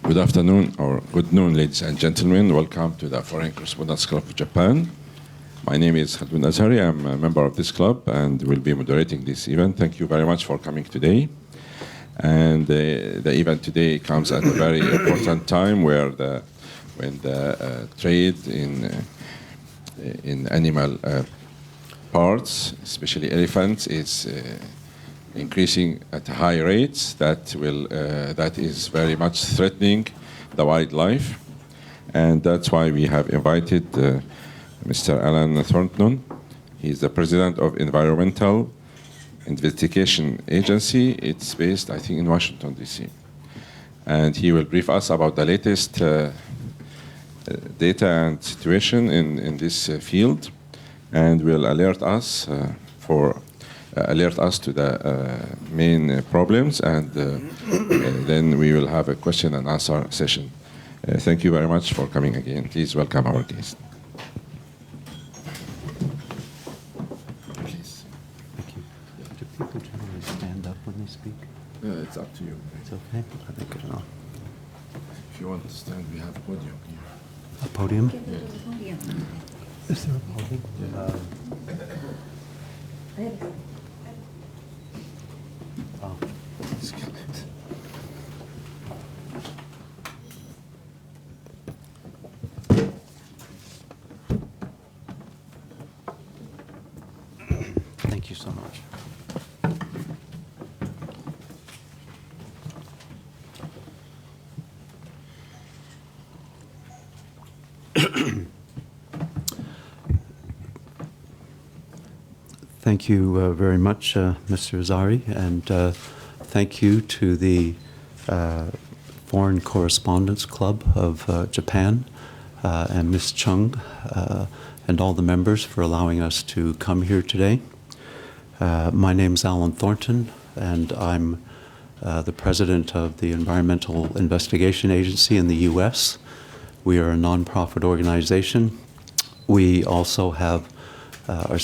Good afternoon or good noon, ladies and gentlemen. Welcome to the Foreign Correspondents Club of Japan. My name is Allan Thornton. I'm a member of this club and will be moderating this event. Thank you very much for coming today. And the event today comes at a very important time when the trade in animal parts, especially elephants, is increasing at high rates. That is very much threatening the wildlife, and that's why we have invited Mr. Allan Thornton. He's the president of Environmental Investigation Agency. It's based, I think, in Washington, D.C. And he will brief us about the latest data and situation in this field, and will alert us to the main problems, and then we will have a question and answer session. Thank you very much for coming again. Please welcome our guest. Please. Thank you. Do people generally stand up when they speak? It's up to you. It's okay. I think I know. If you want to stand, we have a podium here. A podium? Yeah. Is there a podium? Yeah. Oh, excuse me. Thank you so much. Thank you very much, Mr. Ivory, and thank you to the Foreign Correspondents Club of Japan and Ms. Chung and all the members for allowing us to come here today. My name is Allan Thornton, and I'm the president of the Environmental Investigation Agency in the U.S. We are a nonprofit organization. We also have our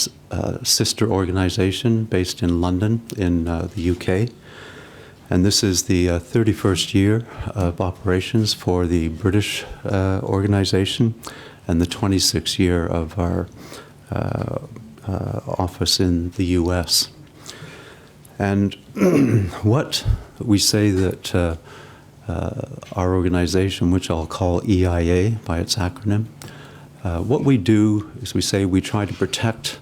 sister organization based in London in the UK. And this is the 31st year of operations for the British organization and the 26th year of our office in the US. And what we say that our organization, which I'll call EIA by its acronym, what we do is we say we try to protect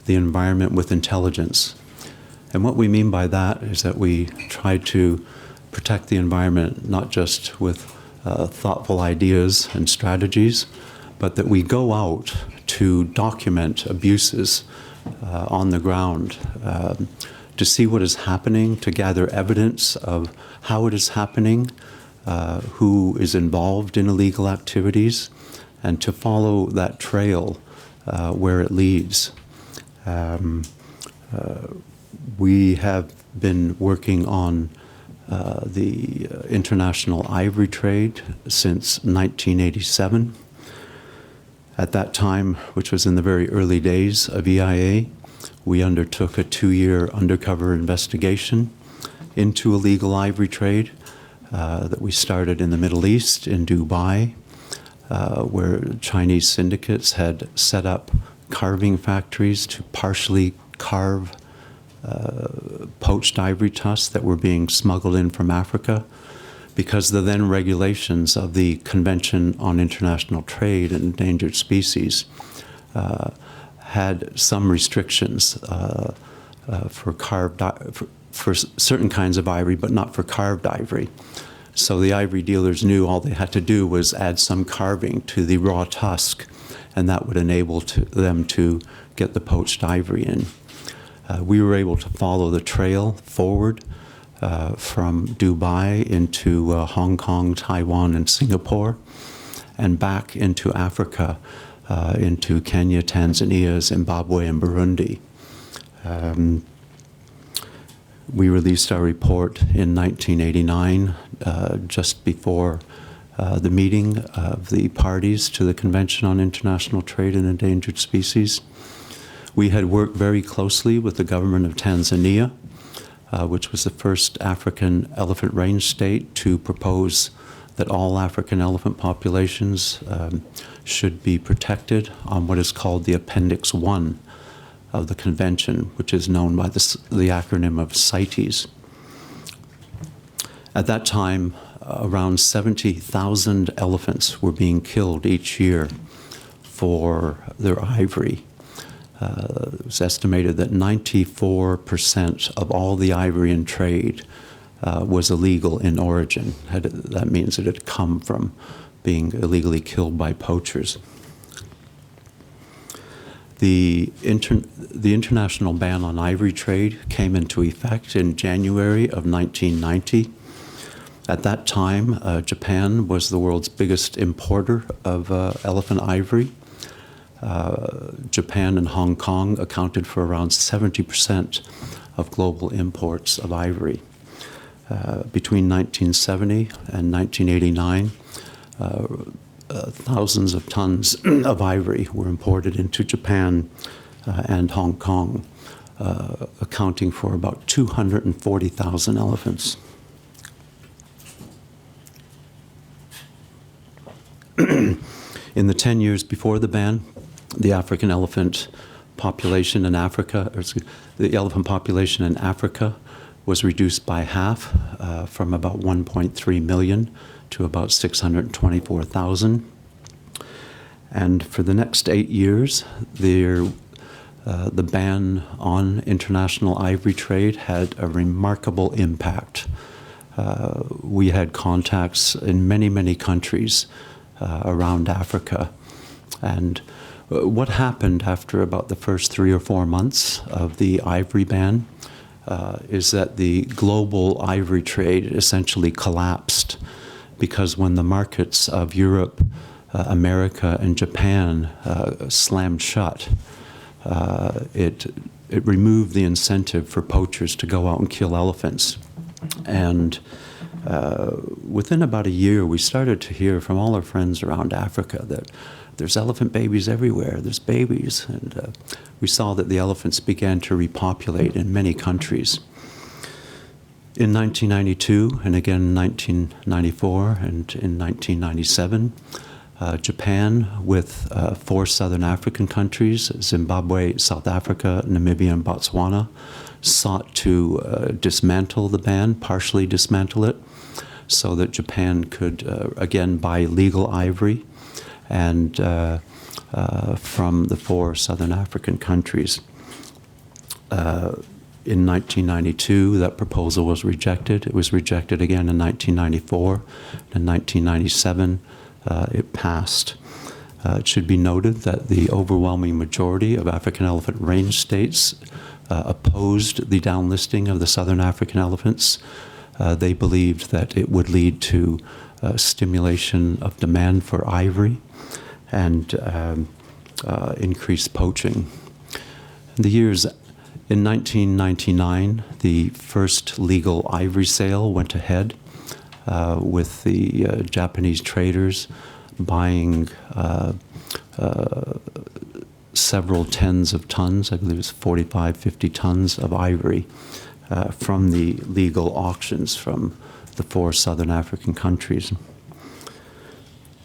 the environment with intelligence. And what we mean by that is that we try to protect the environment not just with thoughtful ideas and strategies, but that we go out to document abuses on the ground, to see what is happening, to gather evidence of how it is happening, who is involved in illegal activities, and to follow that trail where it leads. We have been working on the international ivory trade since 1987. At that time, which was in the very early days of EIA, we undertook a 2-year undercover investigation into illegal ivory trade that we started in the Middle East, in Dubai, where Chinese syndicates had set up carving factories to partially carve poached ivory tusks that were being smuggled in from Africa, because the then regulations of the Convention on International Trade in Endangered Species had some restrictions for certain kinds of ivory, but not for carved ivory. So the ivory dealers knew all they had to do was add some carving to the raw tusk, and that would enable them to get the poached ivory in. We were able to follow the trail forward from Dubai into Hong Kong, Taiwan, and Singapore, and back into Africa, into Kenya, Tanzania, Zimbabwe, and Burundi. We released our report in 1989, just before the meeting of the parties to the Convention on International Trade in Endangered Species. We had worked very closely with the government of Tanzania, which was the first African elephant range state to propose that all African elephant populations should be protected on what is called the Appendix 1 of the Convention, which is known by the acronym of CITES. At that time, around 70,000 elephants were being killed each year for their ivory. It was estimated that 94% of all the ivory in trade was illegal in origin. That means it had come from being illegally killed by poachers. The international ban on ivory trade came into effect in January of 1990. At that time, Japan was the world's biggest importer of elephant ivory. Japan and Hong Kong accounted for around 70% of global imports of ivory. Between 1970 and 1989, thousands of tons of ivory were imported into Japan and Hong Kong, accounting for about 240,000 elephants. In the 10 years before the ban, the African elephant population in Africa, the elephant population in Africa was reduced by half, from about 1.3 million to about 624,000. And for the next 8 years, the ban on international ivory trade had a remarkable impact. We had contacts in many, many countries around Africa. And what happened after about the first 3 or 4 months of the ivory ban is that the global ivory trade essentially collapsed, because when the markets of Europe, America, and Japan slammed shut, it removed the incentive for poachers to go out and kill elephants. And within about a year, we started to hear from all our friends around Africa that there's elephant babies everywhere, there's babies. And we saw that the elephants began to repopulate in many countries. In 1992, and again in 1994, and in 1997, Japan, with 4 southern African countries, Zimbabwe, South Africa, Namibia, and Botswana, sought to dismantle the ban, partially dismantle it, so that Japan could again buy legal ivory and from the 4 southern African countries. In 1992, that proposal was rejected. It was rejected again in 1994. In 1997, it passed. It should be noted that the overwhelming majority of African elephant range states opposed the downlisting of the southern African elephants. They believed that it would lead to stimulation of demand for ivory and increased poaching. In 1999, the first legal ivory sale went ahead with the Japanese traders buying several tens of tons, I believe it was 45, 50 tons of ivory from the legal auctions from the 4 southern African countries.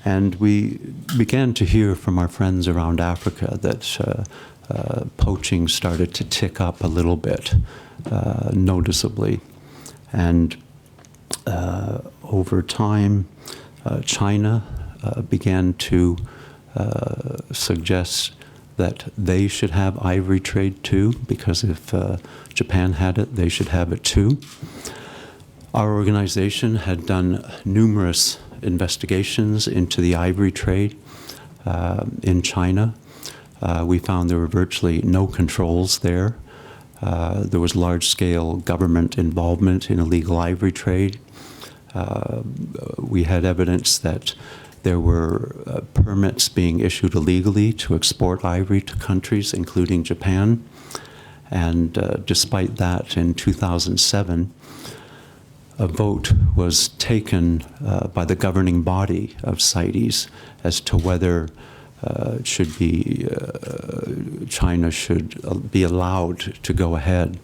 And we began to hear from our friends around Africa that poaching started to tick up a little bit, noticeably. And over time, China began to suggest that they should have ivory trade too, because if Japan had it, they should have it too. Our organization had done numerous investigations into the ivory trade in China. We found there were virtually no controls there. There was large-scale government involvement in illegal ivory trade. We had evidence that there were permits being issued illegally to export ivory to countries, including Japan. And despite that, in 2007, a vote was taken by the governing body of CITES as to whether China should be allowed to go ahead.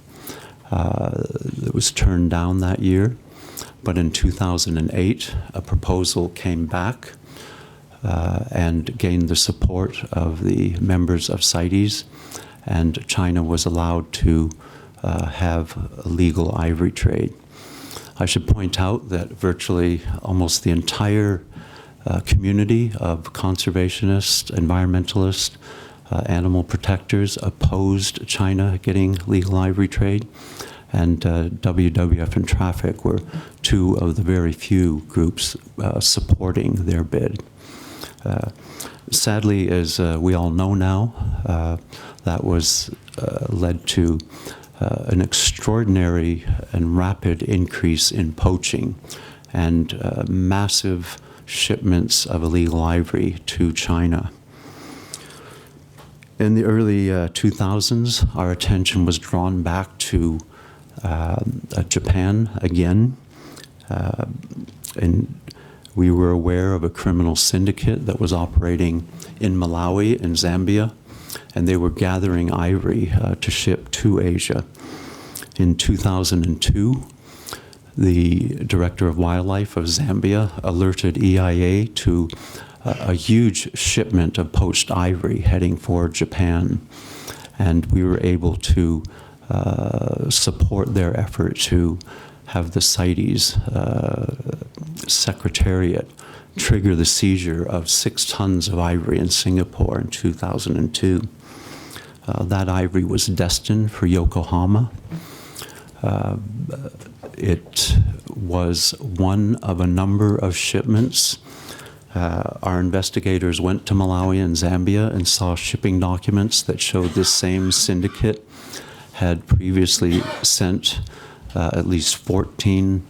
It was turned down that year, But in 2008, a proposal came back and gained the support of the members of CITES, and China was allowed to have a legal ivory trade. I should point out that virtually almost the entire community of conservationists, environmentalists, animal protectors opposed China getting legal ivory trade, and WWF and Traffic were two of the very few groups supporting their bid. Sadly, as we all know now, that was led to an extraordinary and rapid increase in poaching and massive shipments of illegal ivory to China. In the early 2000s, our attention was drawn back to Japan again. And we were aware of a criminal syndicate that was operating in Malawi and Zambia, and they were gathering ivory to ship to Asia. In 2002, the Director of Wildlife of Zambia alerted EIA to a huge shipment of poached ivory heading for Japan, and we were able to support their effort to have the CITES Secretariat trigger the seizure of 6 tons of ivory in Singapore in 2002. That ivory was destined for Yokohama. It was one of a number of shipments. Our investigators went to Malawi and Zambia and saw shipping documents that showed this same syndicate had previously sent at least 14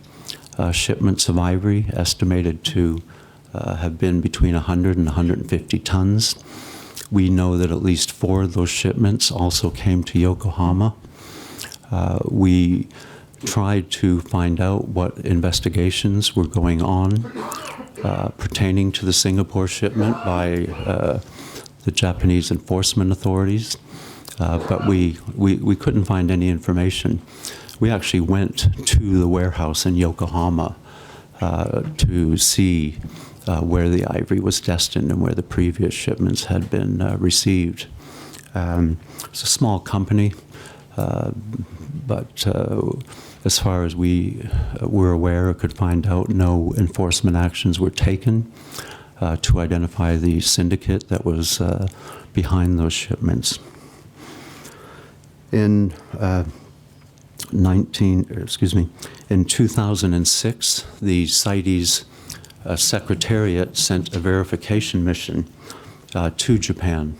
shipments of ivory, estimated to have been between 100 and 150 tons. We know that at least 4 of those shipments also came to Yokohama. We tried to find out what investigations were going on pertaining to the Singapore shipment by the Japanese enforcement authorities, but we couldn't find any information. We actually went to the warehouse in Yokohama to see where the ivory was destined and where the previous shipments had been received. It's a small company, but as far as we were aware or could find out, no enforcement actions were taken to identify the syndicate that was behind those shipments. In 2006, the CITES Secretariat sent a verification mission to Japan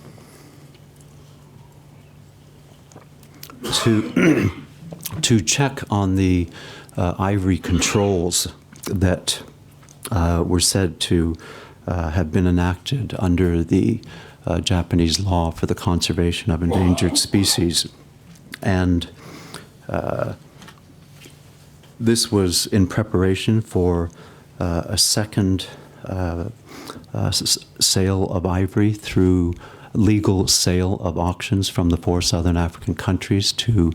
to check on the ivory controls that were said to have been enacted under the Japanese law for the conservation of endangered species. And this was in preparation for a second sale of ivory through legal sale of auctions from the 4 southern African countries to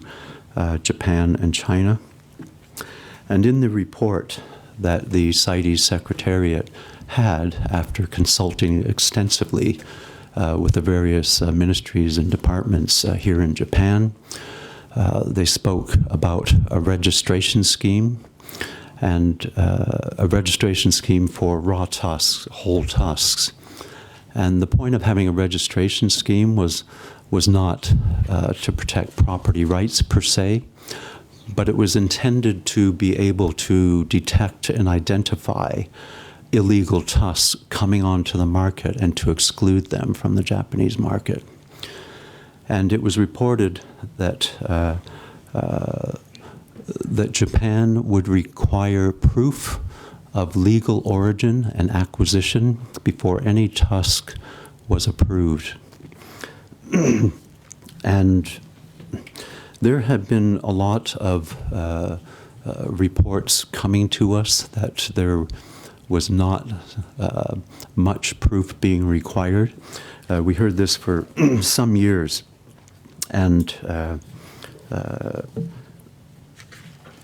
Japan and China. And in the report that the CITES Secretariat had, after consulting extensively with the various ministries and departments here in Japan, they spoke about a registration scheme, and a registration scheme for raw tusks, whole tusks. And the point of having a registration scheme was not to protect property rights per se, but it was intended to be able to detect and identify illegal tusks coming onto the market and to exclude them from the Japanese market. And it was reported that that Japan would require proof of legal origin and acquisition before any tusk was approved. And there have been a lot of reports coming to us that there was not much proof being required. We heard this for some years, and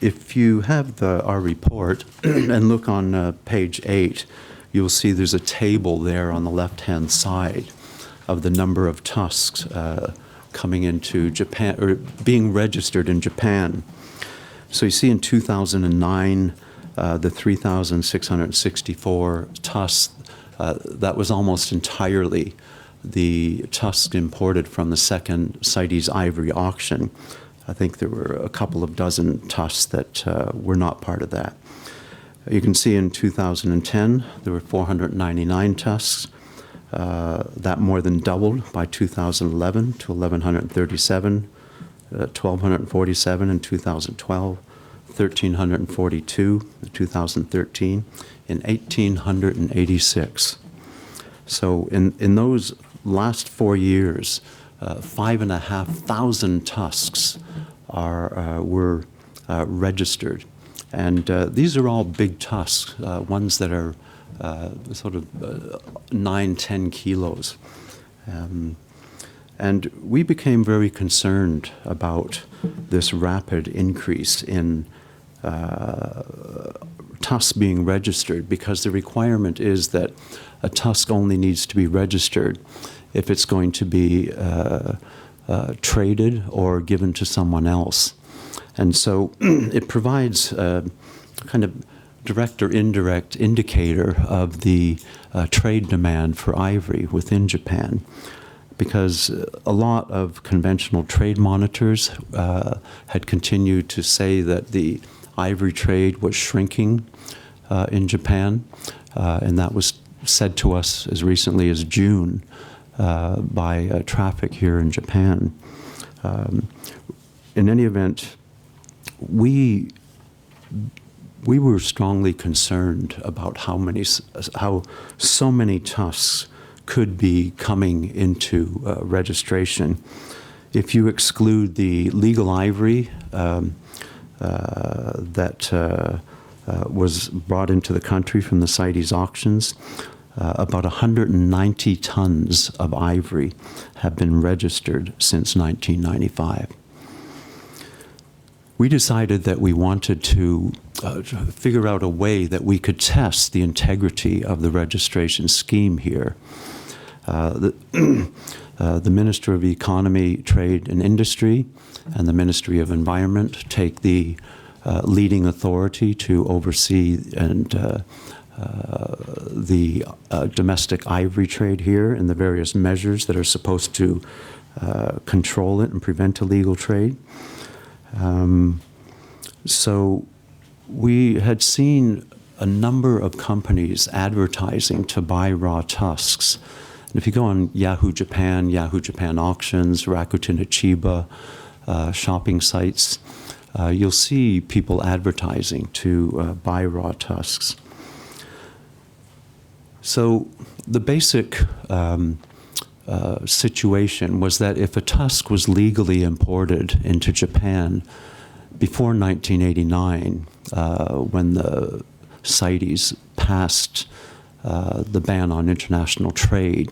if you have our report and look on page 8, you'll see there's a table there on the left-hand side of the number of tusks coming into Japan, or being registered in Japan. So you see in 2009, the 3,664 tusks, that was almost entirely the tusks imported from the second CITES Ivory auction. I think there were a couple of dozen tusks that were not part of that. You can see in 2010, there were 499 tusks. That more than doubled by 2011 to 1,137, 1,247 in 2012, 1,342 in 2013, and 1,886. So in those last 4 years, 5,500 tusks were registered. And these are all big tusks, ones that are sort of 9-10 kilos. And we became very concerned about this rapid increase in tusks being registered, because the requirement is that a tusk only needs to be registered if it's going to be traded or given to someone else. And so it provides a kind of direct or indirect indicator of the trade demand for ivory within Japan, because a lot of conventional trade monitors had continued to say that the ivory trade was shrinking in Japan, and that was said to us as recently as June by traffic here in Japan. In any event, we were strongly concerned about how so many tusks could be coming into registration. If you exclude the legal ivory that was brought into the country from the CITES auctions, about 190 tons of ivory have been registered since 1995. We decided that we wanted to figure out a way that we could test the integrity of the registration scheme here. The Minister of Economy, Trade and Industry and the Ministry of Environment take the leading authority to oversee and the domestic ivory trade here and the various measures that are supposed to control it and prevent illegal trade. So we had seen a number of companies advertising to buy raw tusks. And if you go on Yahoo Japan Auctions, Rakuten Ichiba, shopping sites, you'll see people advertising to buy raw tusks. So the basic situation was that if a tusk was legally imported into Japan before 1989, when the CITES passed the ban on international trade,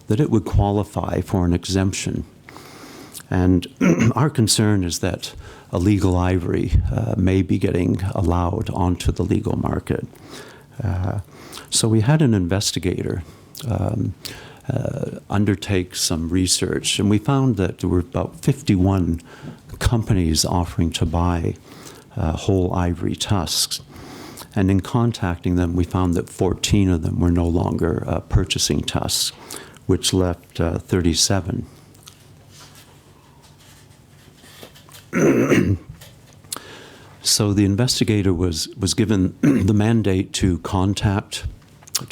that it would qualify for an exemption. And our concern is that illegal ivory may be getting allowed onto the legal market. So we had an investigator undertake some research, and we found that there were about 51 companies offering to buy whole ivory tusks. And in contacting them, we found that 14 of them were no longer purchasing tusks, which left 37. So the investigator was given the mandate to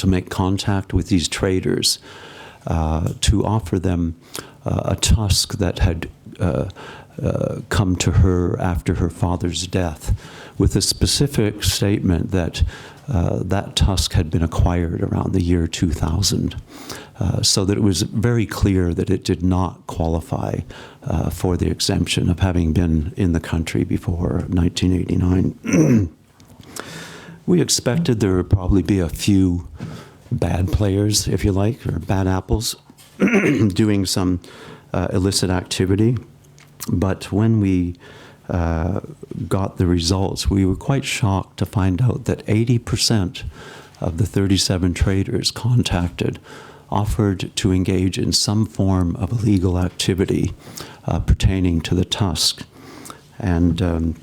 make contact with these traders, to offer them a tusk that had come to her after her father's death, with a specific statement that that tusk had been acquired around the year 2000, so that it was very clear that it did not qualify for the exemption of having been in the country before 1989. We expected there would probably be a few bad players, if you like, or bad apples, doing some illicit activity. But when we got the results, we were quite shocked to find out that 80% of the 37 traders contacted offered to engage in some form of illegal activity pertaining to the tusk. And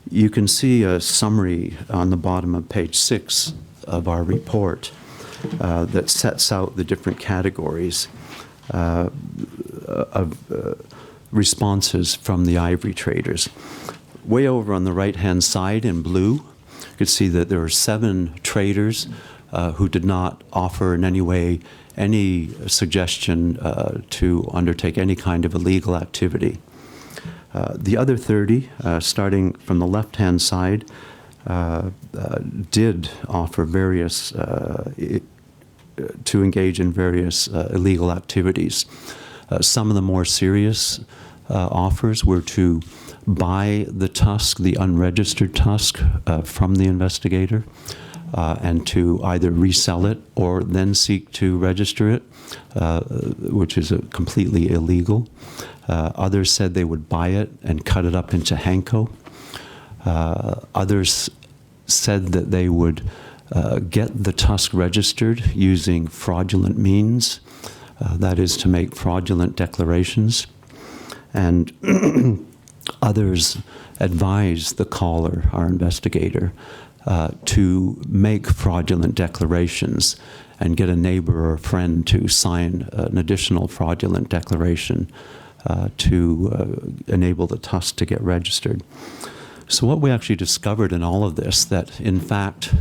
you can see a summary on the bottom of page 6 of our report that sets out the different categories of responses from the Ivory traders. Way over on the right-hand side in blue, you can see that there were 7 traders who did not offer in any way any suggestion to undertake any kind of illegal activity. The other 30, starting from the left-hand side, did offer various, to engage in various illegal activities. Some of the more serious offers were to buy the tusk, the unregistered tusk, from the investigator, and to either resell it or then seek to register it, which is completely illegal. Others said they would buy it and cut it up into hanko. Others said that they would get the tusk registered using fraudulent means, that is to make fraudulent declarations. And others advised the caller, our investigator, to make fraudulent declarations and get a neighbor or a friend to sign an additional fraudulent declaration to enable the tusk to get registered. So what we actually discovered in all of this, that in fact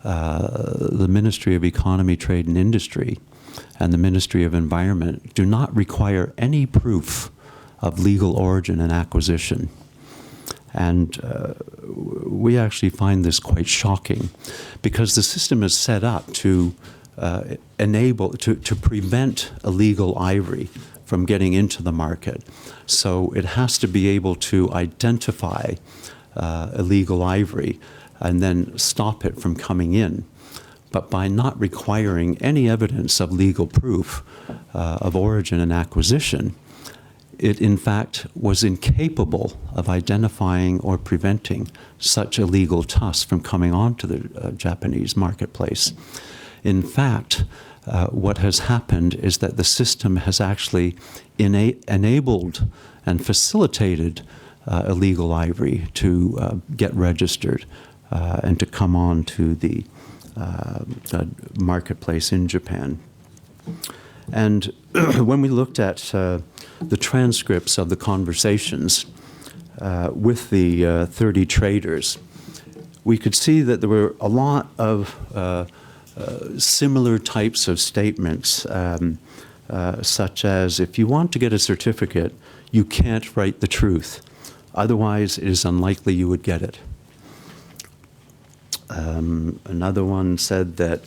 the Ministry of Economy, Trade and Industry and the Ministry of Environment do not require any proof of legal origin and acquisition. And we actually find this quite shocking because the system is set up to to prevent illegal ivory from getting into the market. So it has to be able to identify illegal ivory and then stop it from coming in. But by not requiring any evidence of legal proof of origin and acquisition, it in fact was incapable of identifying or preventing such illegal tusk from coming onto the Japanese marketplace. In fact, what has happened is that the system has actually enabled and facilitated illegal ivory to get registered and to come on to the marketplace in Japan. And when we looked at the transcripts of the conversations with the 30 traders, we could see that there were a lot of similar types of statements, such as, if you want to get a certificate, you can't write the truth. Otherwise, it is unlikely you would get it. Another one said that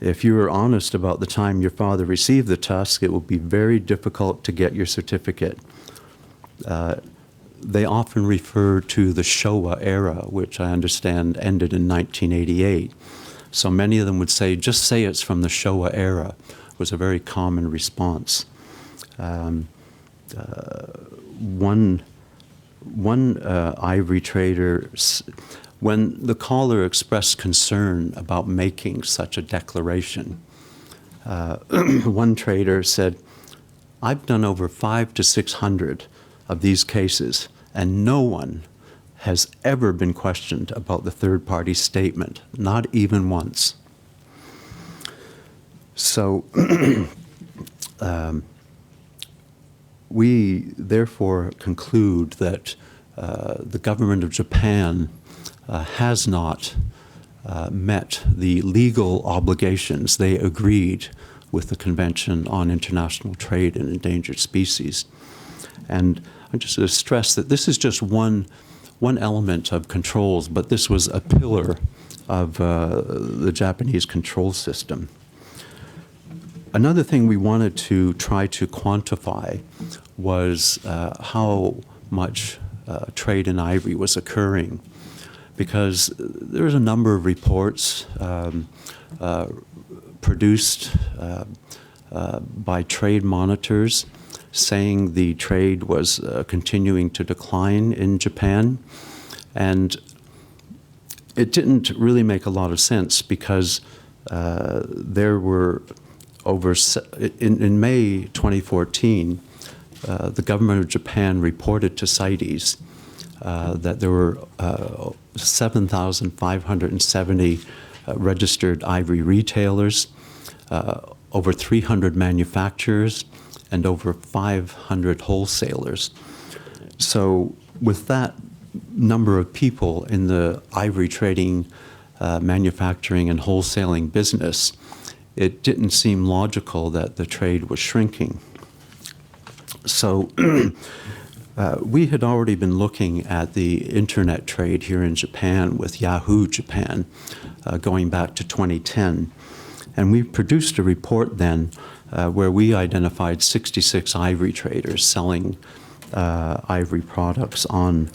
if you were honest about the time your father received the tusk, it will be very difficult to get your certificate. They often refer to the Showa era, which I understand ended in 1988. So many of them would say, just say it's from the Showa era, was a very common response. One ivory trader, when the caller expressed concern about making such a declaration, one trader said, I've done over 500 to 600 of these cases, and no one has ever been questioned about the third-party statement, not even once. So we therefore conclude that the government of Japan has not met the legal obligations they agreed with the Convention on International Trade in Endangered Species. And I just want to stress that this is just one element of controls, but this was a pillar of the Japanese control system. Another thing we wanted to try to quantify was how much trade in ivory was occurring, because there's a number of reports produced by trade monitors saying the trade was continuing to decline in Japan. And it didn't really make a lot of sense because there were in May 2014, the government of Japan reported to CITES that there were 7,570 registered ivory retailers, over 300 manufacturers, and over 500 wholesalers. So with that number of people in the ivory trading, manufacturing, and wholesaling business, it didn't seem logical that the trade was shrinking. So we had already been looking at the internet trade here in Japan with Yahoo Japan going back to 2010. And we produced a report then where we identified 66 ivory traders selling ivory products on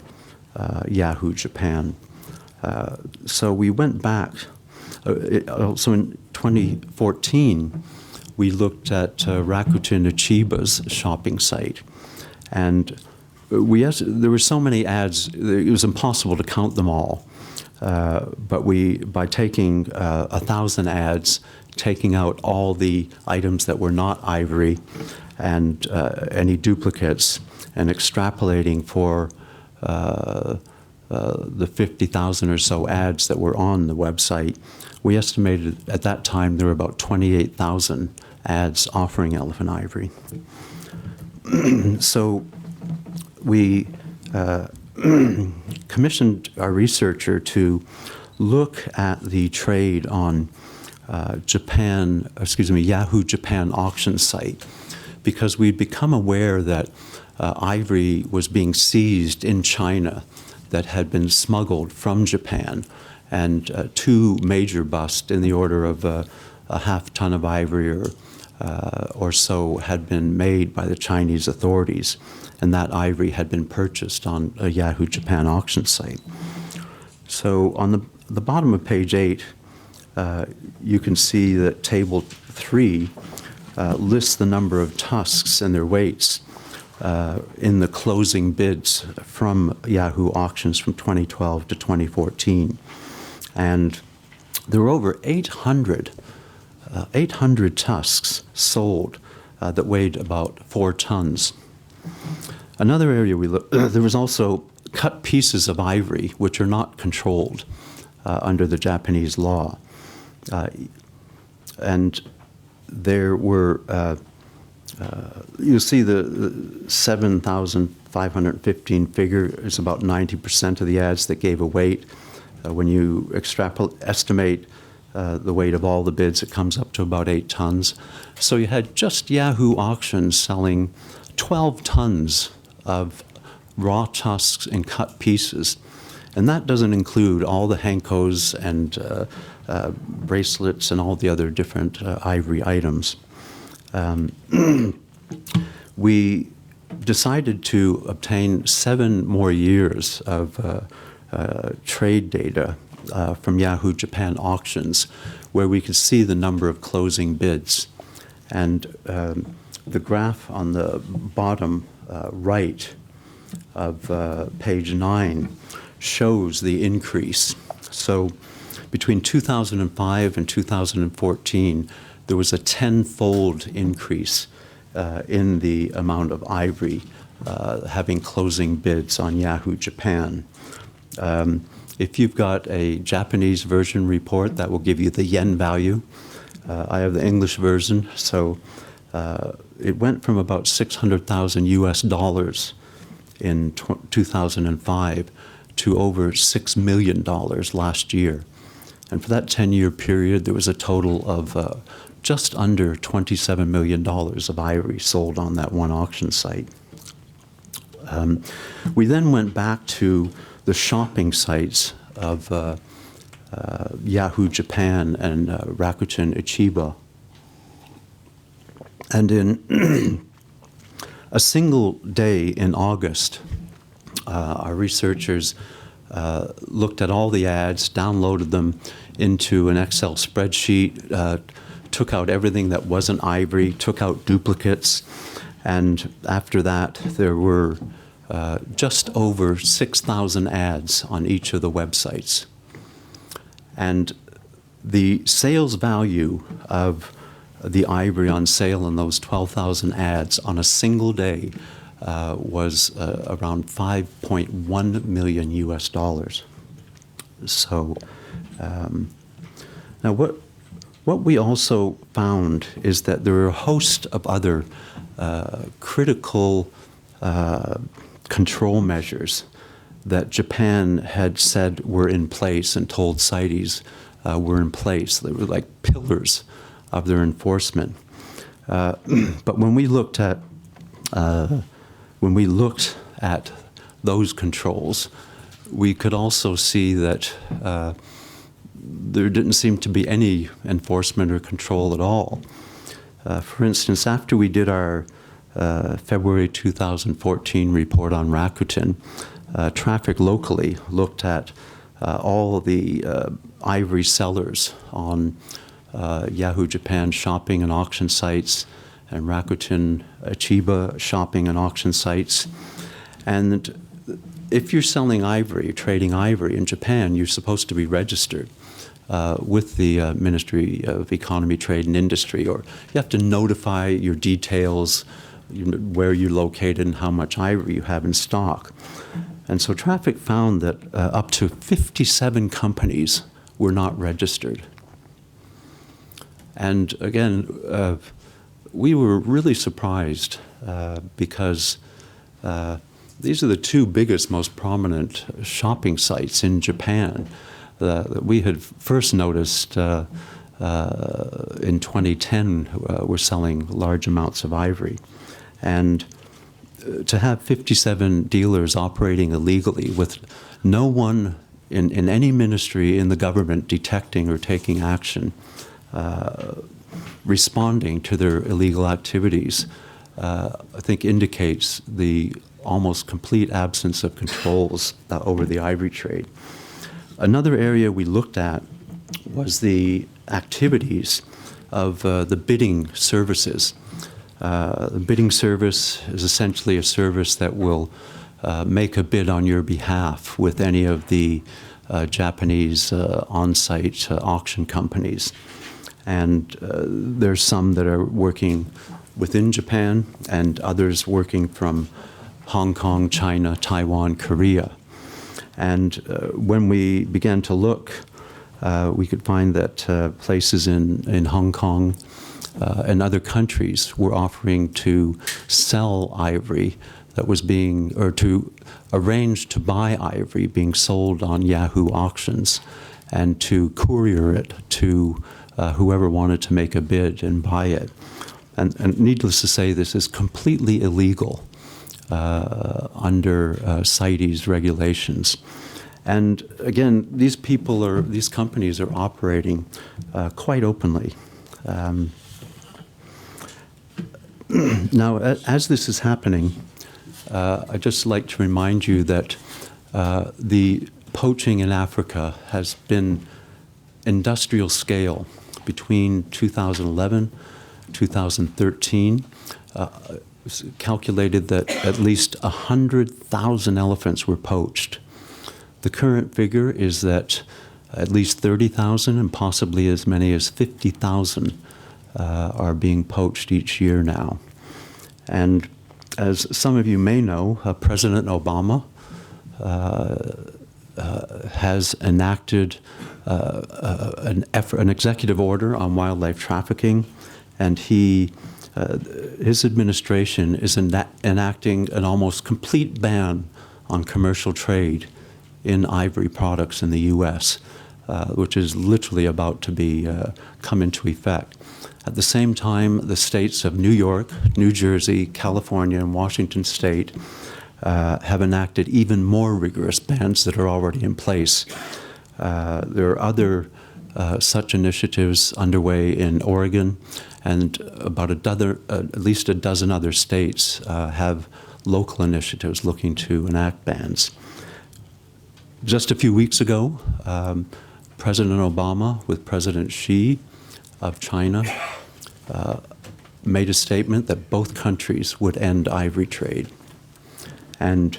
Yahoo Japan. So we went back. Also in 2014, we looked at Rakuten Ichiba's shopping site. And there were so many ads, it was impossible to count them all. But by taking 1,000 ads, taking out all the items that were not ivory and any duplicates, and extrapolating for the 50,000 or so ads that were on the website, we estimated at that time there were about 28,000 ads offering elephant ivory. So we commissioned our researcher to look at the trade on Yahoo Japan auction site, because we'd become aware that ivory was being seized in China that had been smuggled from Japan, and 2 major busts in the order of a half ton of ivory or so had been made by the Chinese authorities, and that ivory had been purchased on a Yahoo Japan auction site. So on the bottom of page 8, you can see that table 3 lists the number of tusks and their weights in the closing bids from Yahoo auctions from 2012 to 2014. And there were over 800 tusks sold that weighed about 4 tons. Another area we looked, there was also cut pieces of ivory which are not controlled under the Japanese law. And there were, you see the 7,515 figure is about 90% of the ads that gave a weight. When you estimate the weight of all the bids, it comes up to about 8 tons. So you had just Yahoo auctions selling 12 tons of raw tusks and cut pieces. And that doesn't include all the hankos and bracelets and all the other different ivory items. We decided to obtain 7 more years of trade data from Yahoo Japan auctions, where we could see the number of closing bids. And the graph on the bottom right of page 9 shows the increase. So between 2005 and 2014, there was a 10-fold increase in the amount of ivory having closing bids on Yahoo Japan. If you've got a Japanese version report, that will give you the yen value. I have the English version, so it went from about $600,000 US in 2005 to over $6 million last year. And for that 10-year period, there was a total of just under $27 million of ivory sold on that one auction site. We then went back to the shopping sites of Yahoo Japan and Rakuten Ichiba. And in a single day in August, our researchers looked at all the ads, downloaded them into an Excel spreadsheet, took out everything that wasn't ivory, took out duplicates, And after that, there were just over 6,000 ads on each of the websites. And the sales value of the ivory on sale in those 12,000 ads on a single day was around 5.1 million US dollars. So now what we also found is that there are a host of other critical control measures that Japan had said were in place and told CITES were in place. They were like pillars of their enforcement. But when we looked at those controls, we could also see that there didn't seem to be any enforcement or control at all. For instance, after we did our February 2014 report on Rakuten, Traffic locally looked at all the ivory sellers on Yahoo Japan shopping and auction sites and Rakuten Chiba shopping and auction sites. And if you're selling ivory, trading ivory in Japan, you're supposed to be registered with the Ministry of Economy, Trade and Industry, or you have to notify your details, where you're located and how much ivory you have in stock. And so Traffic found that up to 57 companies were not registered. And again, we were really surprised because these are the two biggest, most prominent shopping sites in Japan that we had first noticed in 2010 were selling large amounts of ivory. And to have 57 dealers operating illegally with no one in any ministry in the government detecting or taking action, responding to their illegal activities, I think indicates the almost complete absence of controls over the ivory trade. Another area we looked at was the activities of the bidding services. The bidding service is essentially a service that will make a bid on your behalf with any of the Japanese on-site auction companies. And there's some that are working within Japan and others working from Hong Kong, China, Taiwan, Korea. And when we began to look, we could find that places in Hong Kong and other countries were offering to sell ivory that was being, or to arrange to buy ivory being sold on Yahoo auctions and to courier it to whoever wanted to make a bid and buy it. And needless to say, this is completely illegal under CITES regulations. And again, these companies are operating quite openly. Now, as this is happening, I'd just like to remind you that the poaching in Africa has been industrial scale between 2011 2013. It's calculated that at least 100,000 elephants were poached. The current figure is that at least 30,000 and possibly as many as 50,000 are being poached each year now. And as some of you may know, President Obama has enacted an executive order on wildlife trafficking, and his administration is enacting an almost complete ban on commercial trade in ivory products in the U.S., which is literally about to be come into effect. At the same time, the states of New York, New Jersey, California, and Washington State have enacted even more rigorous bans that are already in place. There are other such initiatives underway in Oregon, and about at least a dozen other states have local initiatives looking to enact bans. Just a few weeks ago, President Obama with President Xi of China made a statement that both countries would end ivory trade. And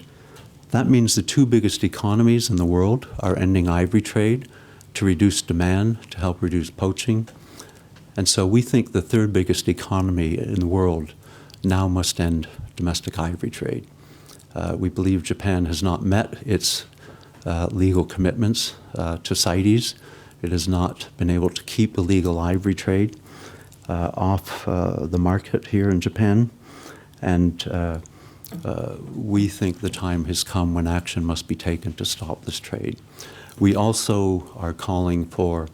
that means the two biggest economies in the world are ending ivory trade to reduce demand, to help reduce poaching. And so we think the third biggest economy in the world now must end domestic ivory trade. We believe Japan has not met its legal commitments to CITES. It has not been able to keep illegal ivory trade off the market here in Japan. And we think the time has come when action must be taken to stop this trade. We also are calling for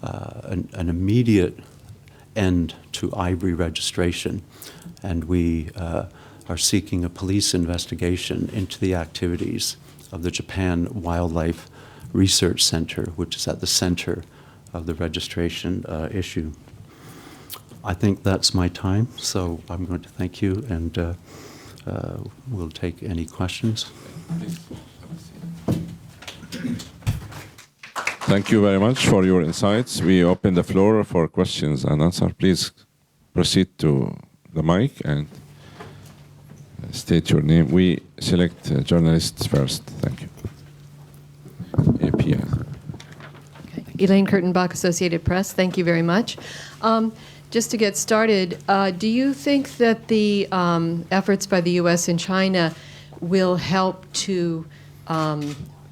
an immediate end to ivory registration, and we are seeking a police investigation into the activities of the Japan Wildlife Research Center, which is at the center of the registration issue. I think that's my time, so I'm going to thank you, and we'll take any questions. Thank you very much for your insights. We open the floor for questions and answers. Please proceed to the mic and state your name. We select journalists first. Thank you. API. Okay. Elaine Kurtenbach, Associated Press. Thank you very much. Just to get started, do you think that the efforts by the U.S. and China will help to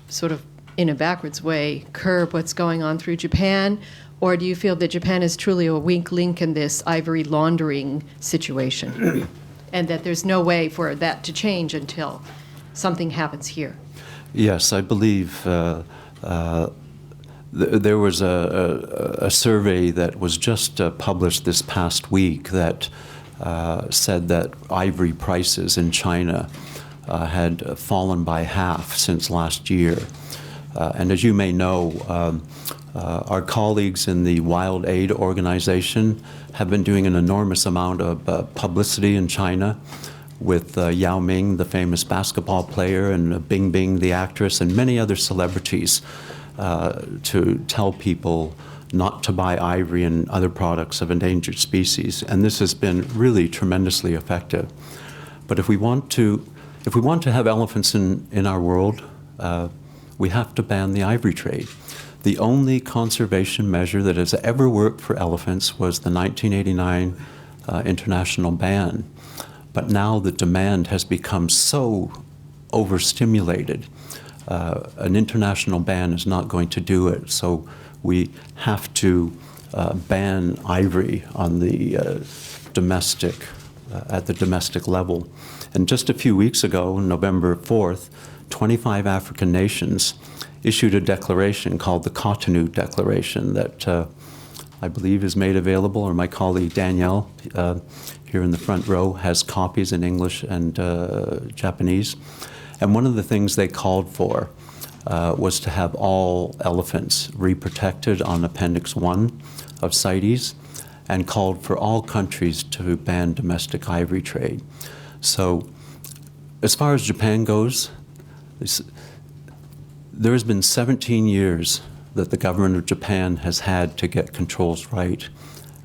sort of, in a backwards way, curb what's going on through Japan? Or do you feel that Japan is truly a weak link in this ivory laundering situation and that there's no way for that to change until something happens here? Yes, I believe there was a survey that was just published this past week that said that ivory prices in China had fallen by half since last year. And as you may know, our colleagues in the Wild Aid organization have been doing an enormous amount of publicity in China with Yao Ming, the famous basketball player, and Bing Bing, the actress, and many other celebrities to tell people not to buy ivory and other products of endangered species. And this has been really tremendously effective. But if we want to have elephants in our world, we have to ban the ivory trade. The only conservation measure that has ever worked for elephants was the 1989 international ban. But now the demand has become so overstimulated. An international ban is not going to do it. So we have to ban ivory on the at the domestic level. And just a few weeks ago, November 4th, 25 African nations issued a declaration called the Cotonou Declaration that I believe is made available, or my colleague Danielle here in the front row has copies in English and Japanese. And one of the things they called for was to have all elephants reprotected on Appendix 1 of CITES, and called for all countries to ban domestic ivory trade. So as far as Japan goes, there has been 17 years that the government of Japan has had to get controls right.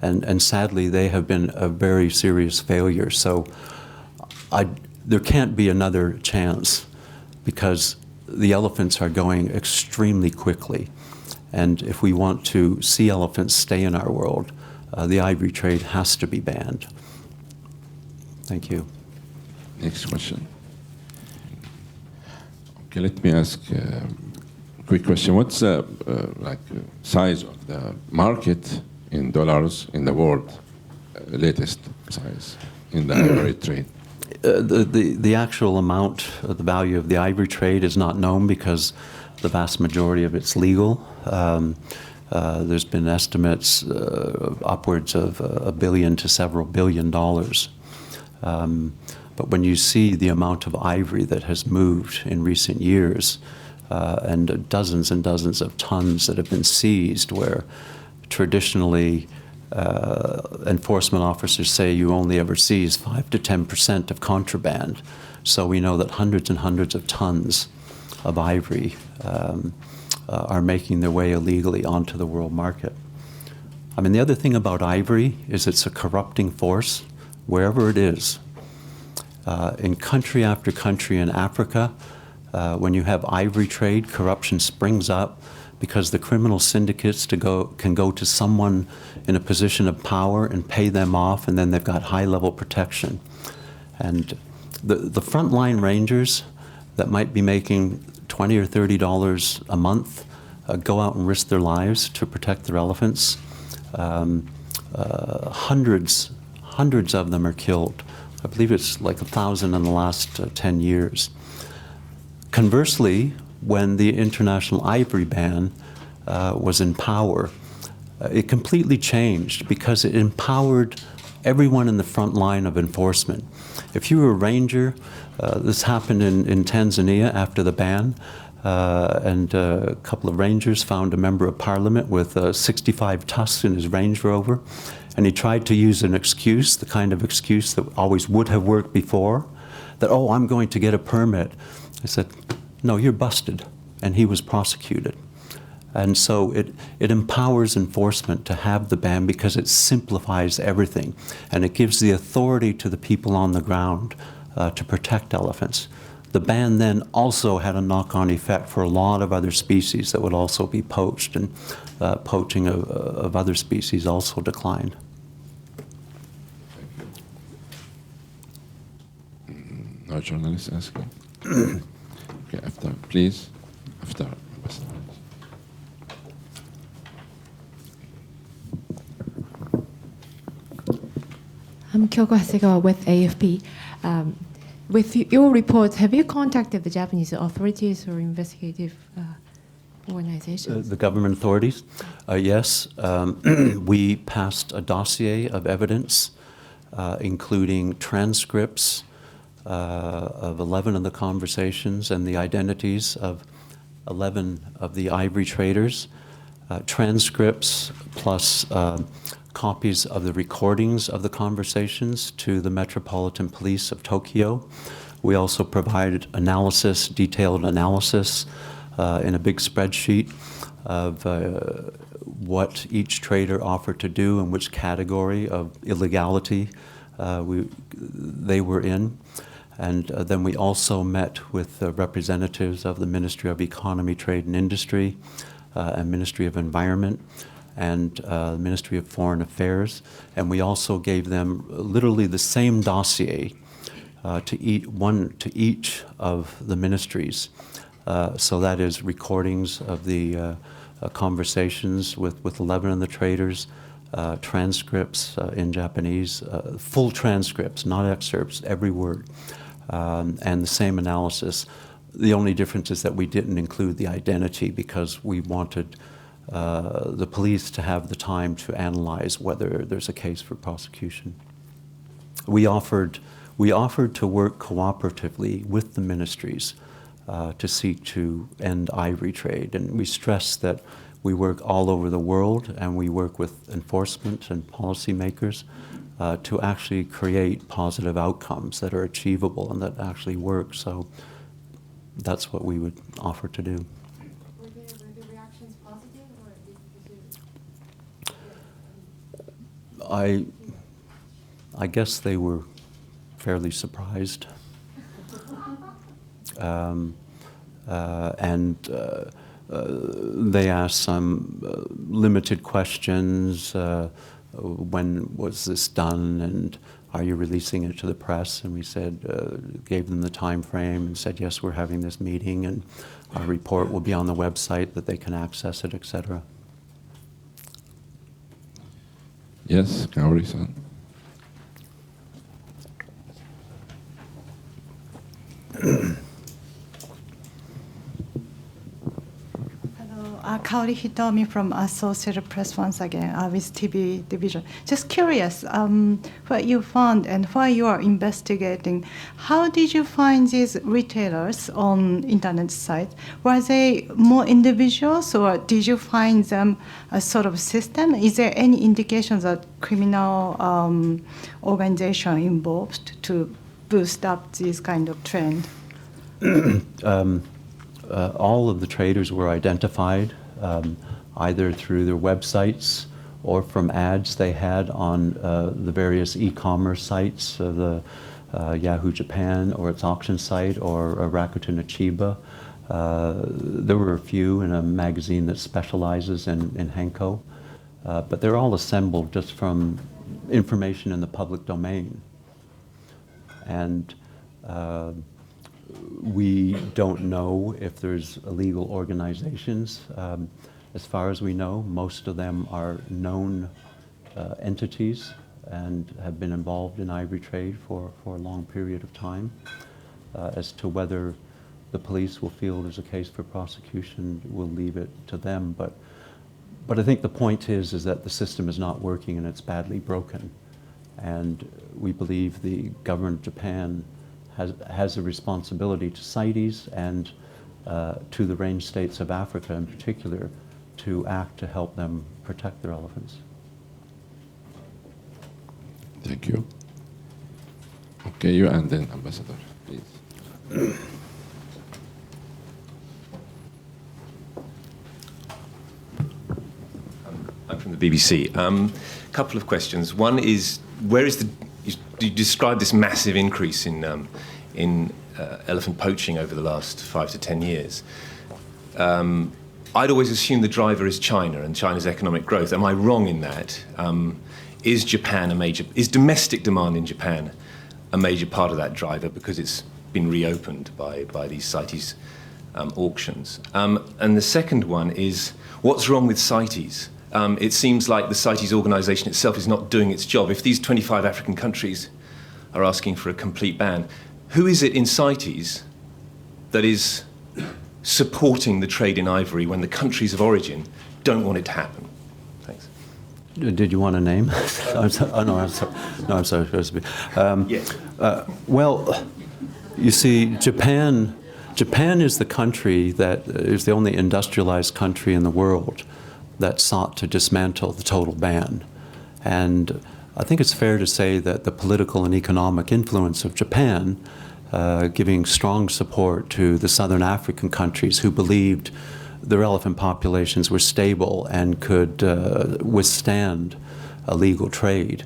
And sadly, they have been a very serious failure. So there can't be another chance because the elephants are going extremely quickly. And if we want to see elephants stay in our world, the ivory trade has to be banned. Thank you. Next question. Okay, let me ask a quick question. What's the size of the market in dollars in the world, latest size in the ivory trade? The actual amount of the value of the ivory trade is not known because the vast majority of it's legal. There's been estimates upwards of $1 billion to several billion dollars. But when you see the amount of ivory that has moved in recent years, and dozens of tons that have been seized, where traditionally enforcement officers say you only ever seize 5 to 10% of contraband. So we know that hundreds and hundreds of tons of ivory are making their way illegally onto the world market. I mean, the other thing about ivory is it's a corrupting force. wherever it is, in country after country in Africa, when you have ivory trade, corruption springs up because the criminal syndicates can go to someone in a position of power and pay them off, and then they've got high-level protection. And the frontline rangers that might be making $20 or $30 a month go out and risk their lives to protect their elephants. Hundreds of them are killed. I believe it's like 1,000 in the last 10 years. Conversely, when the international ivory ban was in power, it completely changed because it empowered everyone in the front line of enforcement. If you were a ranger, this happened in Tanzania after the ban, and a couple of rangers found a member of parliament with 65 tusks in his Range Rover, and he tried to use an excuse, the kind of excuse that always would have worked before, that, oh, I'm going to get a permit. I said, no, you're busted. And he was prosecuted. And so it empowers enforcement to have the ban because it simplifies everything. And it gives the authority to the people on the ground to protect elephants. The ban then also had a knock-on effect for a lot of other species that would also be poached, and poaching of other species also declined. No journalist asking. Okay, after, please. After. I'm Kyoko Hasegawa with AFP. With your report, have you contacted the Japanese authorities or investigative organizations? The government authorities? Yes. We passed a dossier of evidence, including transcripts of 11 of the conversations and the identities of 11 of the ivory traders, transcripts plus copies of the recordings of the conversations to the Metropolitan Police of Tokyo. We also provided analysis, detailed analysis in a big spreadsheet of what each trader offered to do and which category of illegality they were in. And then we also met with representatives of the Ministry of Economy, Trade and Industry and Ministry of Environment and the Ministry of Foreign Affairs. And we also gave them literally the same dossier to each of the ministries. So that is recordings of the conversations with 11 of the traders, transcripts in Japanese, full transcripts, not excerpts, every word, and the same analysis. The only difference is that we didn't include the identity because we wanted the police to have the time to analyze whether there's a case for prosecution. We offered to work cooperatively with the ministries to seek to end ivory trade, and we stress that we work all over the world and we work with enforcement and policymakers to actually create positive outcomes that are achievable and that actually work. So that's what we would offer to do. Were the reactions positive, or I guess they were fairly surprised. They asked some limited questions. When was this done, and are you releasing it to the press? And we said, gave them the time frame and said, yes, we're having this meeting, and our report will be on the website that they can access it, etc. Yes, Kaori-san. Kaori Hitomi from Associated Press once again with TV division. Just curious, what you found and why you are investigating. How did you find these retailers on internet site? Were they more individuals, or did you find them a sort of system? Is there any indication that criminal organization involved to boost up this kind of trend? All of the traders were identified either through their websites or from ads they had on the various e-commerce sites, the Yahoo Japan or its auction site, or Rakuten Chiba. There were a few in a magazine that specializes in Henko, but they're all assembled just from information in the public domain. And we don't know if there's illegal organizations. As far as we know, most of them are known entities and have been involved in ivory trade for a long period of time. As to whether the police will feel there's a case for prosecution, we'll leave it to them. But I think the point is that the system is not working and it's badly broken. And we believe the government of Japan has a responsibility to CITES and to the range states of Africa in particular to act to help them protect their elephants. Thank you. Okay, you and then Ambassador, please. I'm from the BBC. Couple of questions. One is, you described this massive increase in elephant poaching over the last 5 to 10 years. I'd always assumed the driver is China and China's economic growth. Am I wrong in that? Is domestic demand in Japan a major part of that driver because it's been reopened by these CITES auctions? And the second one is, what's wrong with CITES? It seems like the CITES organization itself is not doing its job. If these 25 African countries are asking for a complete ban, who is it in CITES that is supporting the trade in ivory when the countries of origin don't want it to happen? Thanks. Did you want a name? I'm sorry. Oh, no, I'm sorry. No, I'm sorry. Yes. Well, you see, Japan is the country that is the only industrialized country in the world that sought to dismantle the total ban. And I think it's fair to say that the political and economic influence of Japan, giving strong support to the southern African countries who believed their elephant populations were stable and could withstand a legal trade,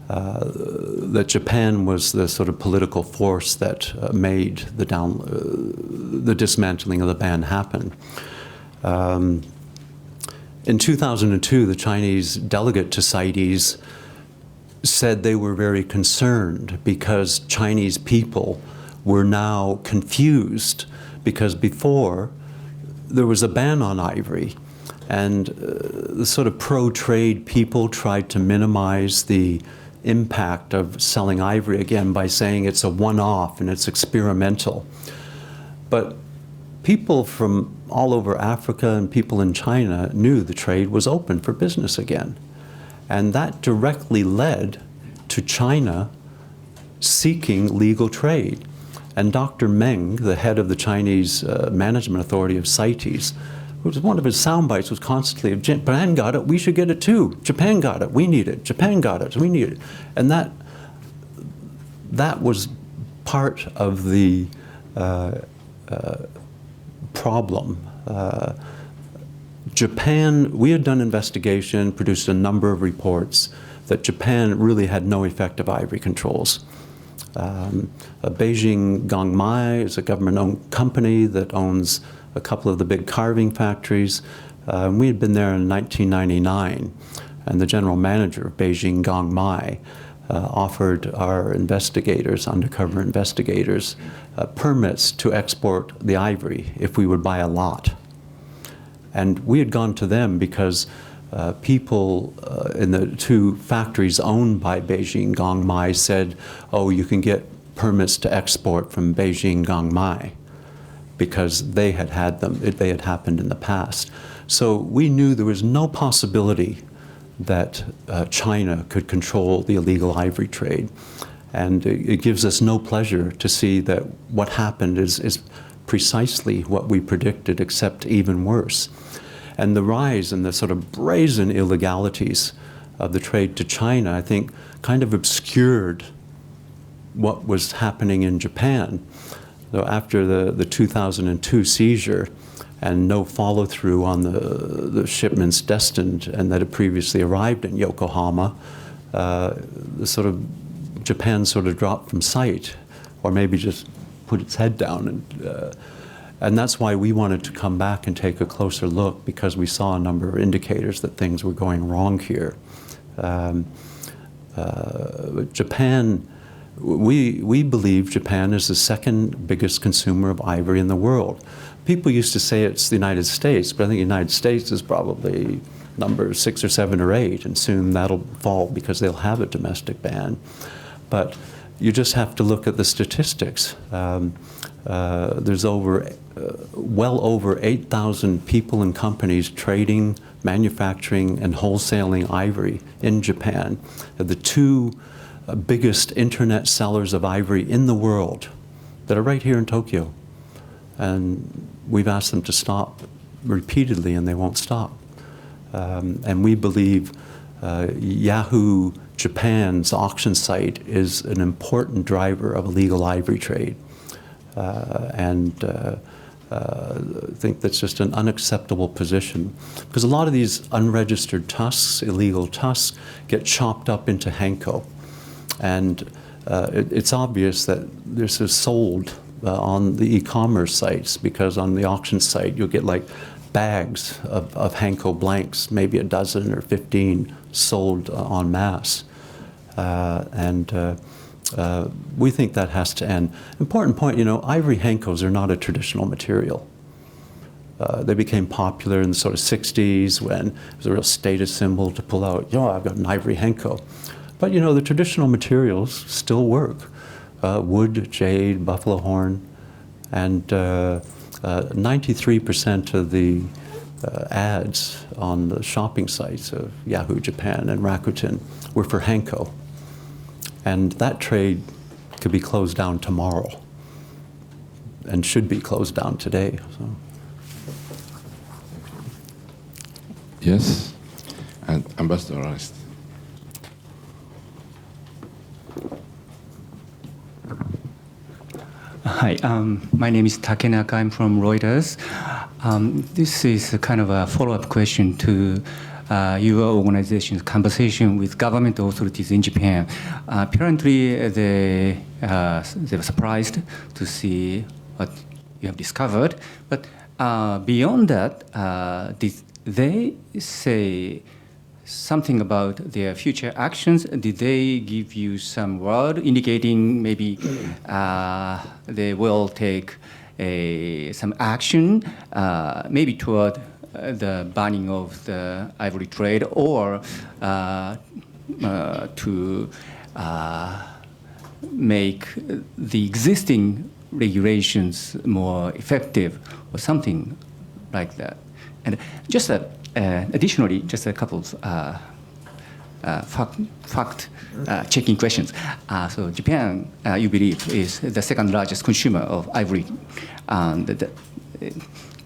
that Japan was the sort of political force that made the dismantling of the ban happen. In 2002, the Chinese delegate to CITES said they were very concerned because Chinese people were now confused, because before there was a ban on ivory, and the sort of pro-trade people tried to minimize the impact of selling ivory again by saying it's a one-off and it's experimental. But people from all over Africa and people in China knew the trade was open for business again. And that directly led to China seeking legal trade. And Dr. Meng, the head of the Chinese Management Authority of CITES, was one of his sound bites was constantly, Japan got it, we should get it too. Japan got it, we need it. Japan got it, we need it. And that was part of the problem. Japan, we had done investigation, produced a number of reports that Japan really had no effective ivory controls. Beijing Gongmai is a government-owned company that owns a couple of the big carving factories. We had been there in 1999, and the general manager of Beijing Gongmai offered our investigators, undercover investigators, permits to export the ivory if we would buy a lot. And we had gone to them because people in the two factories owned by Beijing Gongmai said, oh, you can get permits to export from Beijing Gongmai, because they had happened in the past. So we knew there was no possibility that China could control the illegal ivory trade. And it gives us no pleasure to see that what happened is precisely what we predicted, except even worse. And the rise and the sort of brazen illegalities of the trade to China, I think, kind of obscured what was happening in Japan. So after the 2002 seizure and no follow-through on the shipments destined and that had previously arrived in Yokohama, Japan sort of dropped from sight, or maybe just put its head down. And that's why we wanted to come back and take a closer look, because we saw a number of indicators that things were going wrong here. Japan, we believe Japan is the second biggest consumer of ivory in the world. People used to say it's the United States, but I think the United States is probably number 6 or 7 or 8, and soon that'll fall because they'll have a domestic ban. But you just have to look at the statistics. There's well over 8,000 people and companies trading, manufacturing, and wholesaling ivory in Japan. They're the 2 biggest internet sellers of ivory in the world that are right here in Tokyo. And we've asked them to stop repeatedly, and they won't stop. And we believe Yahoo Japan's auction site is an important driver of illegal ivory trade. I think that's just an unacceptable position, because a lot of these unregistered tusks, illegal tusks, get chopped up into hanko. And it's obvious that this is sold on the e-commerce sites, because on the auction site you'll get like bags of hanko blanks, maybe a dozen or 15 sold en masse. We think that has to end. Important point, ivory hankos are not a traditional material. They became popular in the sort of 60s when it was a real status symbol to pull out, I've got an ivory hanko. But the traditional materials still work. Wood, jade, buffalo horn, and 93% of the ads on the shopping sites of Yahoo Japan and Rakuten were for hanko. And that trade could be closed down tomorrow, and should be closed down today. So. Yes, and Ambassador Arrest. Hi, my name is Takenaka. I'm from Reuters. This is a kind of a follow-up question to your organization's conversation with government authorities in Japan. Apparently, they were surprised to see what you have discovered. But beyond that, did they say something about their future actions? Did they give you some word indicating maybe they will take some action, maybe toward the banning of the ivory trade, or to make the existing regulations more effective, or something like that? And just additionally, just a couple of fact-checking questions. So Japan, you believe, is the second largest consumer of ivory.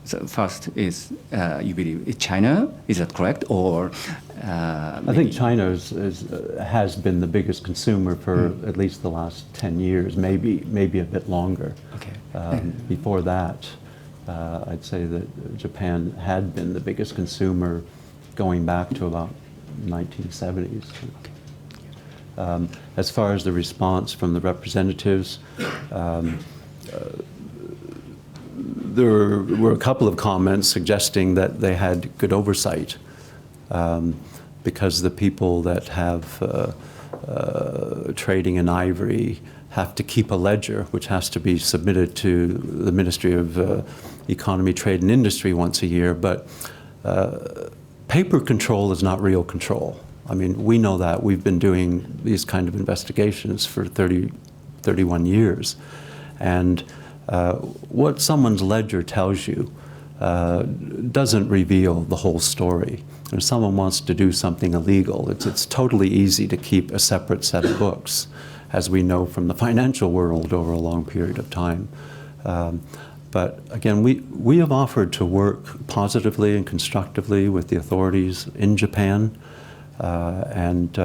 So first is, you believe, is China? Is that correct? Or I think China has been the biggest consumer for at least the last 10 years, maybe a bit longer. Okay. Before that, I'd say that Japan had been the biggest consumer going back to about 1970s. As far as the response from the representatives, there were a couple of comments suggesting that they had good oversight, because the people that have trading in ivory have to keep a ledger, which has to be submitted to the Ministry of Economy, Trade and Industry once a year. But paper control is not real control. I mean, we know that. We've been doing these kind of investigations for 31 years. And what someone's ledger tells you doesn't reveal the whole story. If someone wants to do something illegal, it's totally easy to keep a separate set of books, as we know from the financial world over a long period of time. But again, we have offered to work positively and constructively with the authorities in Japan, and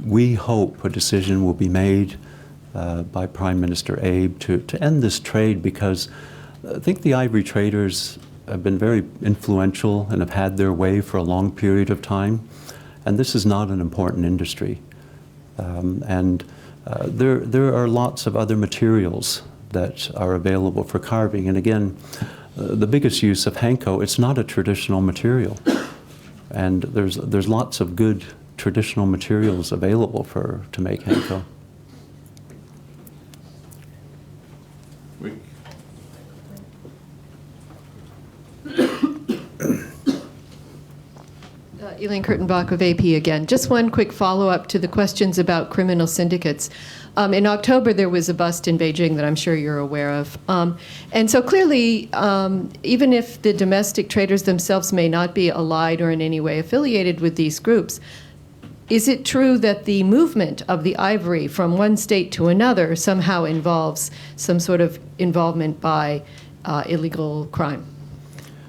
we hope a decision will be made by Prime Minister Abe to end this trade, because I think the ivory traders have been very influential and have had their way for a long period of time. And this is not an important industry. There are lots of other materials that are available for carving. And again, the biggest use of Hanko, it's not a traditional material. And there's lots of good traditional materials available to make Hanko. Elaine Kurtenbach of AP again. Just one quick follow-up to the questions about criminal syndicates. In October, there was a bust in Beijing that I'm sure you're aware of. And so clearly, even if the domestic traders themselves may not be allied or in any way affiliated with these groups, is it true that the movement of the ivory from one state to another somehow involves some sort of involvement by illegal crime?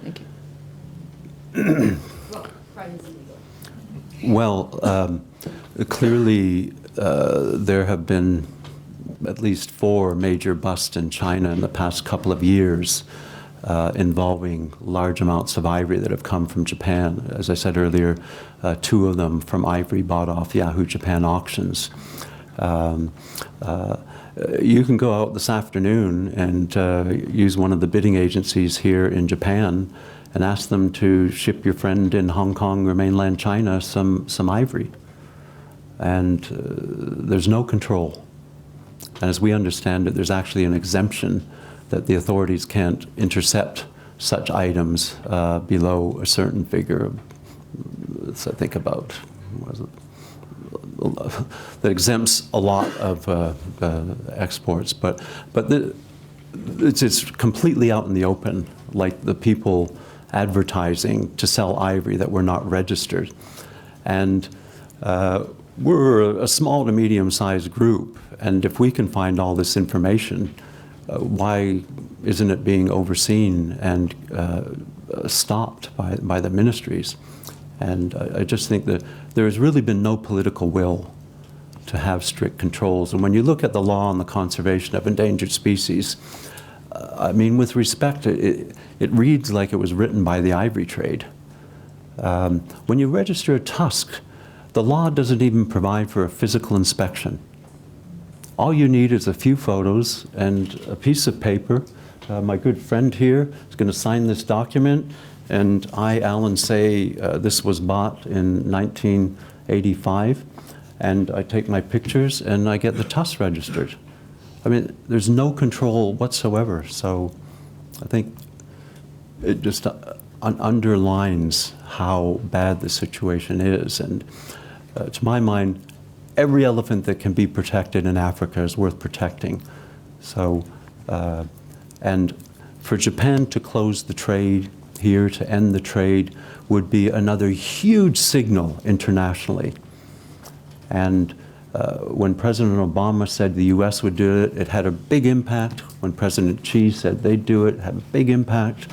Thank you. Well, crime is illegal. Well, clearly there have been at least 4 major busts in China in the past couple of years involving large amounts of ivory that have come from Japan. As I said earlier, 2 of them from ivory bought off Yahoo Japan auctions. You can go out this afternoon and use one of the bidding agencies here in Japan and ask them to ship your friend in Hong Kong or mainland China some ivory. And there's no control. And as we understand it, there's actually an exemption that the authorities can't intercept such items below a certain figure. It's, I think, about, what is it? That exempts a lot of exports. But it's completely out in the open, like the people advertising to sell ivory that were not registered. And we're a small to medium-sized group, and if we can find all this information, why isn't it being overseen and stopped by the ministries? And I just think that there has really been no political will to have strict controls. And when you look at the law on the conservation of endangered species, I mean, with respect, it reads like it was written by the ivory trade. When you register a tusk, the law doesn't even provide for a physical inspection. All you need is a few photos and a piece of paper. My good friend here is going to sign this document, and I, Allan, say this was bought in 1985, and I take my pictures and I get the tusk registered. I mean, there's no control whatsoever. So I think it just underlines how bad the situation is. And to my mind, every elephant that can be protected in Africa is worth protecting. So, and for Japan to close the trade here, to end the trade, would be another huge signal internationally. And when President Obama said the US would do it, it had a big impact. When President Xi said they'd do it, it had a big impact.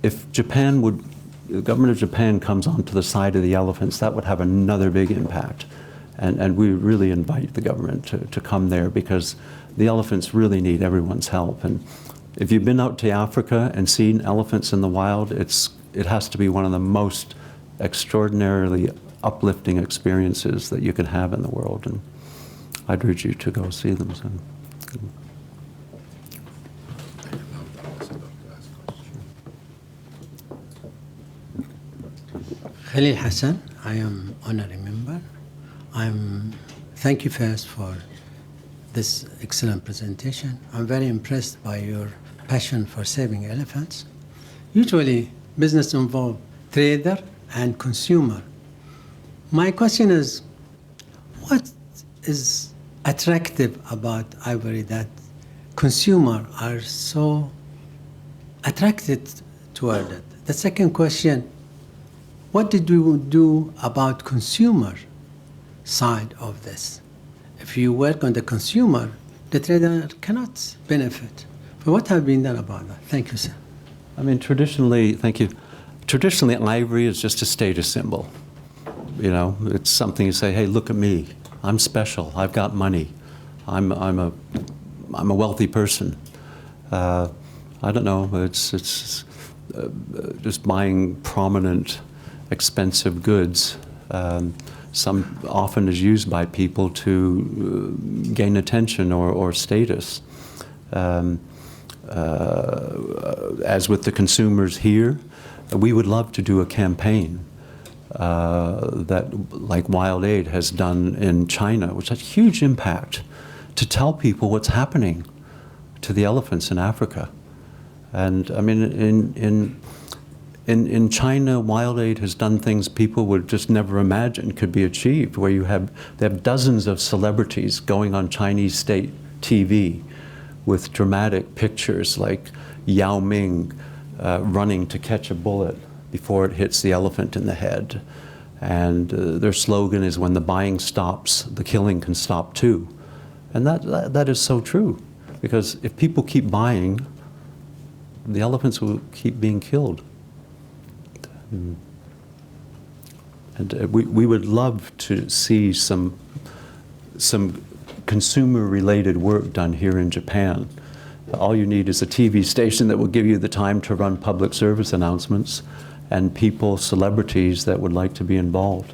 If Japan would, the government of Japan comes onto the side of the elephants, that would have another big impact. And we really invite the government to come there, because the elephants really need everyone's help. And if you've been out to Africa and seen elephants in the wild, it has to be one of the most extraordinarily uplifting experiences that you can have in the world. And I'd urge you to go see them. So. Khalil Hassan, I am honorary member. Thank you first for this excellent presentation. I'm very impressed by your passion for saving elephants. Usually, business involves trader and consumer. My question is, what is attractive about ivory that consumers are so attracted toward it? The second question, what did we do about consumer side of this? If you work on the consumer, the trader cannot benefit. But what have been done about that? Thank you, sir. I mean, traditionally, thank you. Traditionally, ivory is just a status symbol. You know, it's something you say, hey, look at me. I'm special. I've got money. I'm a wealthy person. I don't know. It's just buying prominent, expensive goods. Some often is used by people to gain attention or status. As with the consumers here, we would love to do a campaign that, like Wild Aid has done in China, which has huge impact, to tell people what's happening to the elephants in Africa. And I mean, in China, Wild Aid has done things people would just never imagine could be achieved, where they have dozens of celebrities going on Chinese state TV with dramatic pictures like Yao Ming running to catch a bullet before it hits the elephant in the head. And their slogan is, when the buying stops, the killing can stop too. And that is so true, because if people keep buying, the elephants will keep being killed. And we would love to see some consumer-related work done here in Japan. All you need is a TV station that will give you the time to run public service announcements, and people, celebrities that would like to be involved.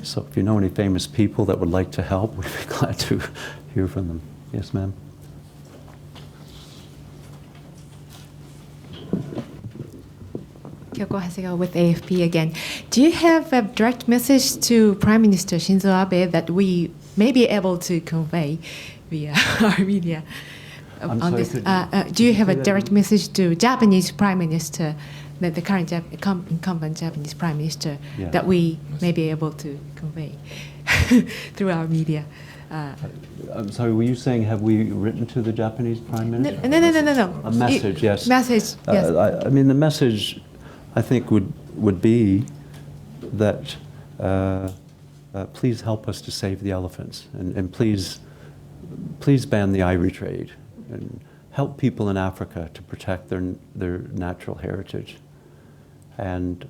So if you know any famous people that would like to help, we'd be glad to hear from them. Yes, ma'am. Kyoko Hasegawa with AFP again. Do you have a direct message to Prime Minister Shinzo Abe that we may be able to convey via our media on this? Do you have a direct message to Japanese Prime Minister, the current incumbent Japanese Prime Minister, that we may be able to convey through our media? I'm sorry, were you saying, have we written to the Japanese Prime Minister? No. A message, yes. Message, yes. I mean, the message, I think, would be that please help us to save the elephants, and please ban the ivory trade, and help people in Africa to protect their natural heritage. And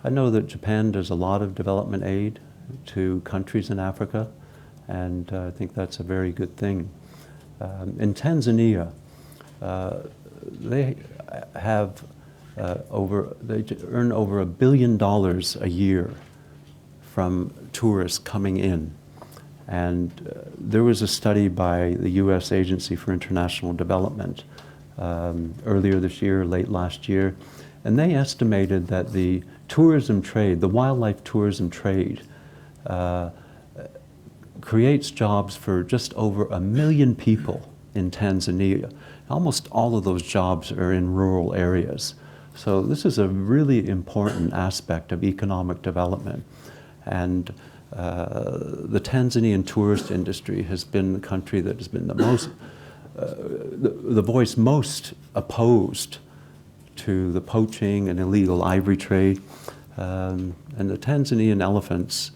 I know that Japan does a lot of development aid to countries in Africa, and I think that's a very good thing. In Tanzania, they have they earn over $1 billion a year from tourists coming in. And there was a study by the U.S. Agency for International Development earlier this year, late last year, and they estimated that the tourism trade, the wildlife tourism trade, creates jobs for just over 1 million people in Tanzania. Almost all of those jobs are in rural areas. So this is a really important aspect of economic development. And the Tanzanian tourist industry has been the country that has been the most, the voice most opposed to the poaching and illegal ivory trade. And the Tanzanian elephants,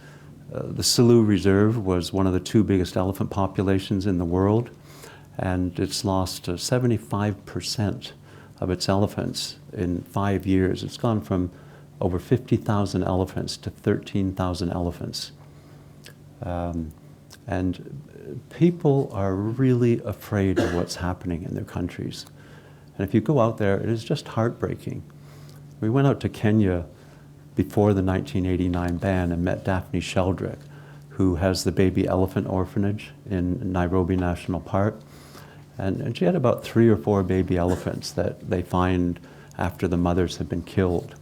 the Selous Reserve was one of the 2 biggest elephant populations in the world, and it's lost 75% of its elephants in 5 years. It's gone from over 50,000 elephants to 13,000 elephants. And people are really afraid of what's happening in their countries. And if you go out there, it is just heartbreaking. We went out to Kenya before the 1989 ban and met Daphne Sheldrick, who has the baby elephant orphanage in Nairobi National Park. And she had about 3 or 4 baby elephants that they find after the mothers have been killed.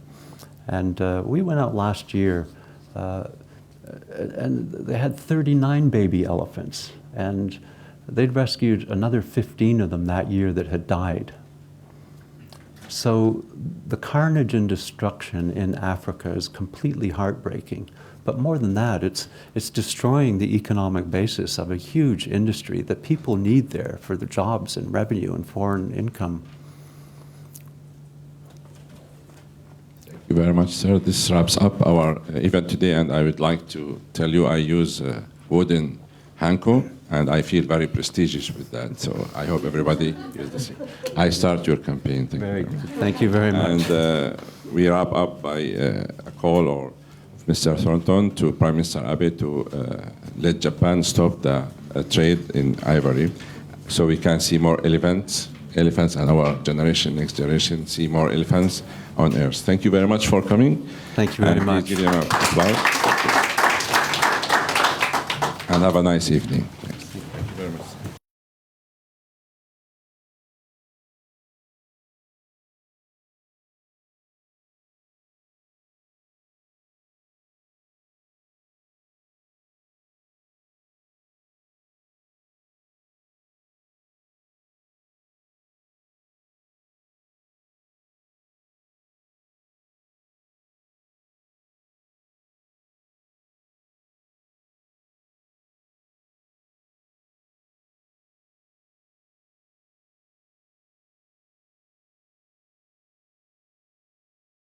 And we went out last year, and they had 39 baby elephants, and they'd rescued another 15 of them that year that had died. So the carnage and destruction in Africa is completely heartbreaking. But more than that, it's destroying the economic basis of a huge industry that people need there for the jobs and revenue and foreign income. Thank you very much, sir. This wraps up our event today, and I would like to tell you I use wooden hanko, and I feel very prestigious with that. So I hope everybody feels the same. I start your campaign. Thank Very you. good. Thank you very much. And we wrap up by a call or Mr. Thornton to Prime Minister Abe to let Japan stop the trade in ivory, so we can see more elephants elephants and our generation, next generation, see more elephants on Earth. Thank you very much for coming. Thank you very And much. please give them an applause. And have a nice evening.